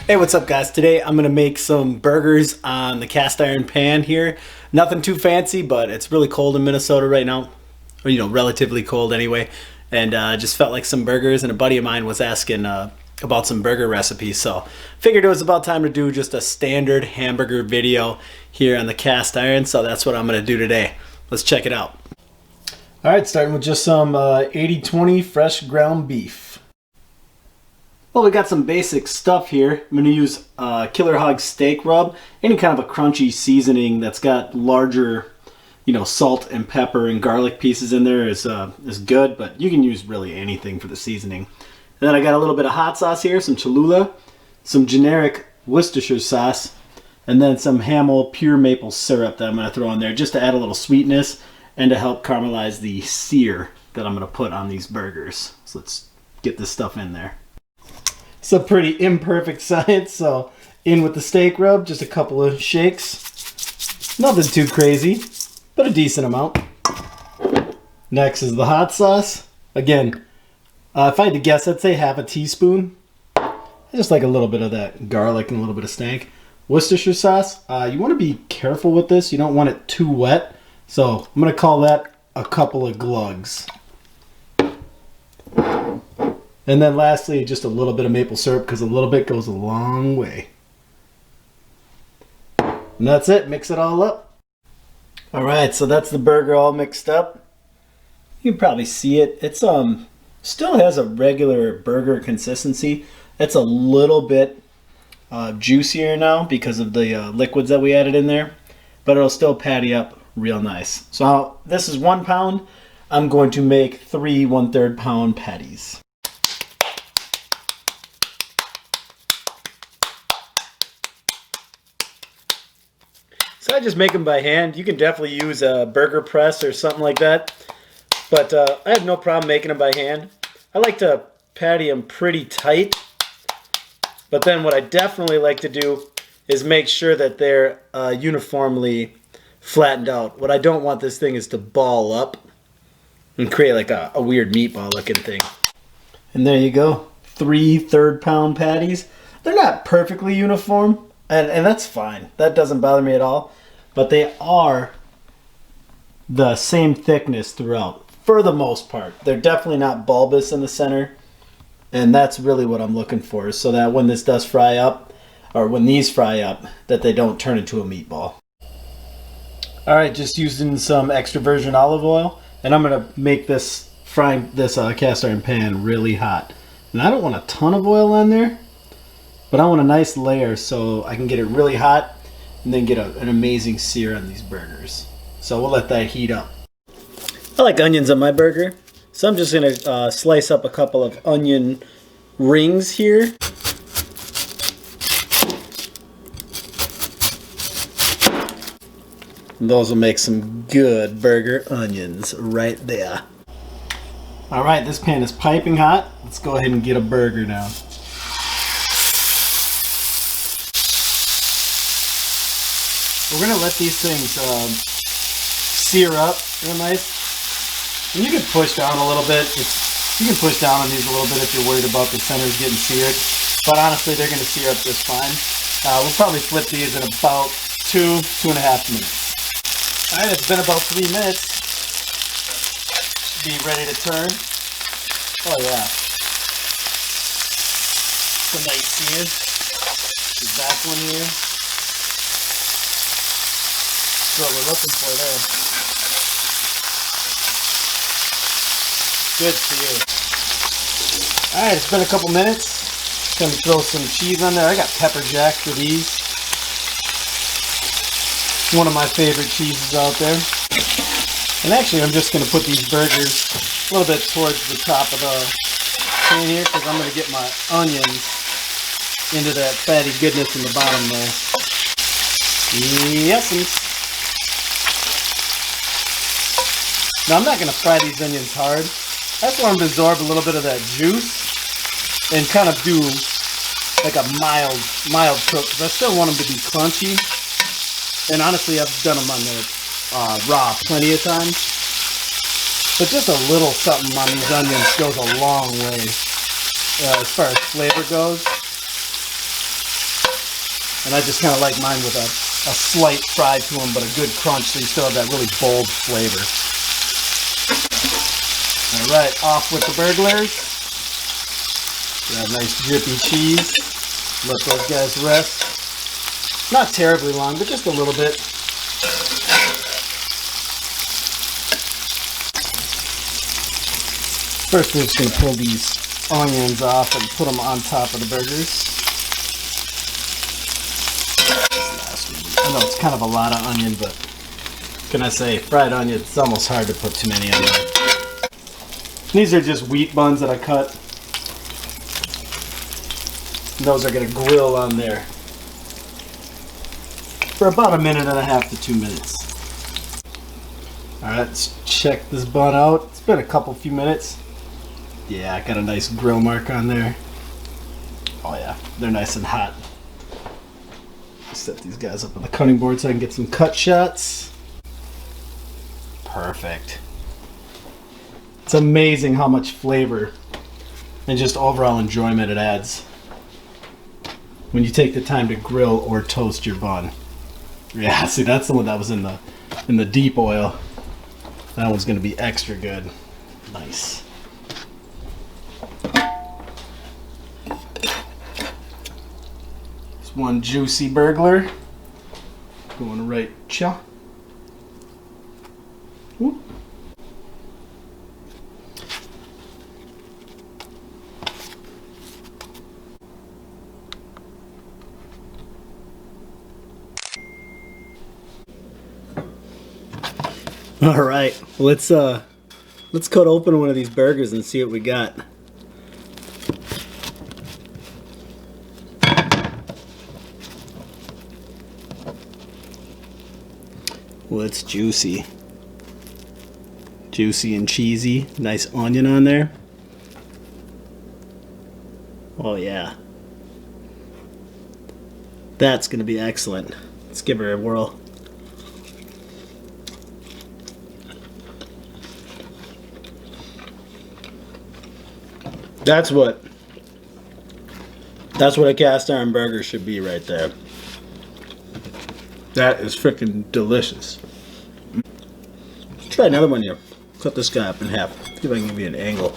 Hey, what's up guys? Today I'm gonna make some burgers on the cast iron pan here. Nothing too fancy, but it's really cold in Minnesota right now. Or, relatively cold anyway. And just felt like some burgers, and a buddy of mine was asking about some burger recipes. So figured it was about time to do just a standard hamburger video here on the cast iron. So that's what I'm gonna do today. Let's check it out. All right, starting with just some 80/20 fresh ground beef. Well, we got some basic stuff here. I'm going to use Killer Hog steak rub. Any kind of a crunchy seasoning that's got larger, salt and pepper and garlic pieces in there is good, but you can use really anything for the seasoning. And then I got a little bit of hot sauce here, some Chalula, some generic Worcestershire sauce, and then some Hamel pure maple syrup that I'm going to throw in there just to add a little sweetness and to help caramelize the sear that I'm going to put on these burgers. So let's get this stuff in there. It's a pretty imperfect science, so in with the steak rub, just a couple of shakes. Nothing too crazy, but a decent amount. Next is the hot sauce. Again, if I had to guess, I'd say half a teaspoon. I just like a little bit of that garlic and a little bit of stank. Worcestershire sauce, you want to be careful with this. You don't want it too wet, so I'm going to call that a couple of glugs. And then lastly, just a little bit of maple syrup, because a little bit goes a long way. And that's it. Mix it all up. All right, so that's the burger all mixed up. You can probably see it. It's still has a regular burger consistency. It's a little bit juicier now because of the liquids that we added in there, but it'll still patty up real nice. So this is 1 pound. I'm going to make 3 1/3 pound patties. So I just make them by hand. You can definitely use a burger press or something like that, but I have no problem making them by hand. I like to patty them pretty tight, but then what I definitely like to do is make sure that they're uniformly flattened out. What I don't want this thing is to ball up and create like a weird meatball looking thing. And there you go, 3 1/3 pound patties. They're not perfectly uniform, and that's fine. That doesn't bother me at all. But they are the same thickness throughout, for the most part. They're definitely not bulbous in the center, and that's really what I'm looking for, so that when this does fry up, or when these fry up, that they don't turn into a meatball. All right, just using some extra virgin olive oil, and I'm gonna make this cast iron pan really hot. And I don't want a ton of oil on there, but I want a nice layer so I can get it really hot and then get an amazing sear on these burgers. So we'll let that heat up. I like onions on my burger, so I'm just gonna slice up a couple of onion rings here. And those will make some good burger onions right there. All right, this pan is piping hot. Let's go ahead and get a burger now. We're gonna let these things sear up real nice. And you can push down a little bit. You can push down on these a little bit if you're worried about the centers getting seared. But honestly, they're gonna sear up just fine. We'll probably flip these in about 2.5 minutes. All right, it's been about 3 minutes. Should be ready to turn. Oh yeah. It's a nice sear. The back one here. What we're looking for there. Good sear. Alright, it's been a couple minutes. Gonna throw some cheese on there. I got pepper jack for these. One of my favorite cheeses out there. And actually I'm just gonna put these burgers a little bit towards the top of the pan here, because I'm gonna get my onions into that fatty goodness in the bottom there. Yes. Now I'm not going to fry these onions hard. I just want them to absorb a little bit of that juice and kind of do like a mild cook, because I still want them to be crunchy. And honestly, I've done them on the raw plenty of times. But just a little something on these onions goes a long way as far as flavor goes. And I just kind of like mine with a slight fry to them, but a good crunch, so you still have that really bold flavor. All right, off with the burglars. Grab nice drippy cheese. Let those guys rest. Not terribly long, but just a little bit. First, we're just going to pull these onions off and put them on top of the burgers. I know it's kind of a lot of onion, but what can I say? Fried onion, it's almost hard to put too many on there. These are just wheat buns that I cut. Those are going to grill on there for about 1.5 to 2 minutes. Alright, let's check this bun out. It's been a few minutes. Yeah, I got a nice grill mark on there. Oh yeah, they're nice and hot. Set these guys up on the cutting board so I can get some cut shots. Perfect. It's amazing how much flavor and just overall enjoyment it adds when you take the time to grill or toast your bun. Yeah, see, that's the one that was in the deep oil. That one's gonna be extra good. Nice. It's one juicy burglar. Going right cha. Whoop. All right, let's cut open one of these burgers and see what we got. Well, it's juicy. Juicy and cheesy. Nice onion on there. Oh yeah. That's gonna be excellent. Let's give her a whirl. That's what a cast iron burger should be right there. That is freaking delicious. Let's try another one here. Cut this guy up in half. See if I can give you an angle.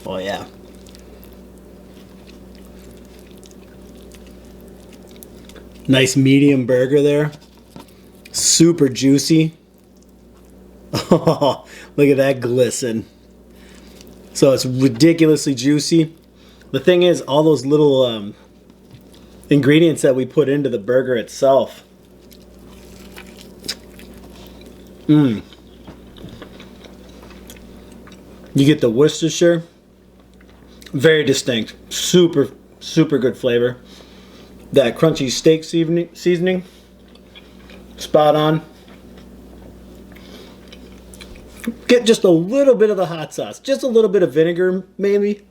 Oh yeah. Nice medium burger there. Super juicy. Oh, look at that glisten. So it's ridiculously juicy. The thing is, all those little ingredients that we put into the burger itself. You get the Worcestershire. Very distinct. Super, super good flavor. That crunchy steak seasoning, spot on. Get just a little bit of the hot sauce, just a little bit of vinegar maybe.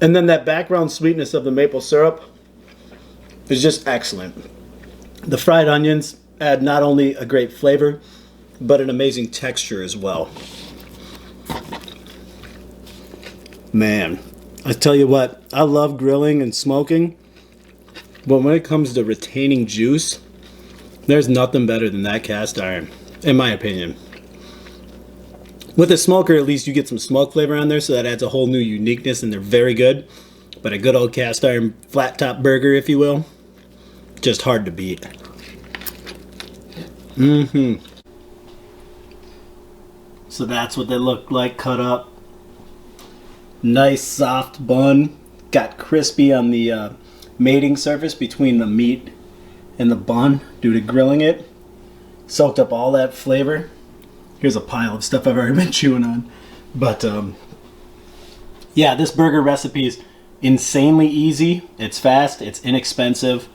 And then that background sweetness of the maple syrup is just excellent. The fried onions add not only a great flavor, but an amazing texture as well. Man, I tell you what, I love grilling and smoking. But when it comes to retaining juice, there's nothing better than that cast iron, in my opinion. With a smoker, at least you get some smoke flavor on there, so that adds a whole new uniqueness, and they're very good. But a good old cast iron flat top burger, if you will, just hard to beat. So that's what they look like cut up. Nice soft bun, got crispy on the mating surface between the meat and the bun due to grilling it. Soaked up all that flavor. Here's a pile of stuff I've already been chewing on. But yeah, this burger recipe is insanely easy. It's fast, it's inexpensive,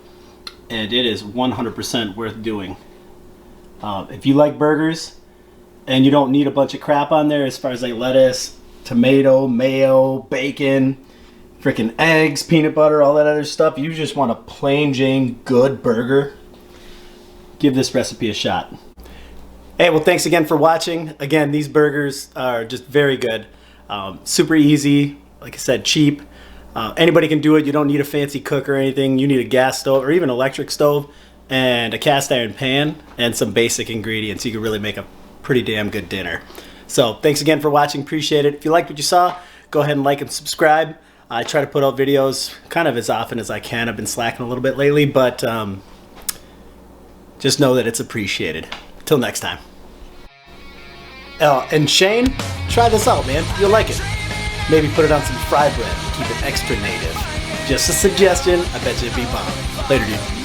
and it is 100% worth doing. If you like burgers and you don't need a bunch of crap on there as far as like lettuce, tomato, mayo, bacon, freaking eggs, peanut butter, all that other stuff. You just want a plain Jane good burger. Give this recipe a shot. Hey, well, thanks again for watching. Again, these burgers are just very good. Super easy, like I said, cheap. Anybody can do it. You don't need a fancy cook or anything. You need a gas stove or even electric stove and a cast iron pan and some basic ingredients. You can really make a pretty damn good dinner. So thanks again for watching. Appreciate it. If you liked what you saw, go ahead and like and subscribe. I try to put out videos kind of as often as I can. I've been slacking a little bit lately, but just know that it's appreciated. Till next time. And Shane, try this out, man. You'll like it. Maybe put it on some fry bread and keep it extra native. Just a suggestion. I bet you it'd be bomb. Later, dude.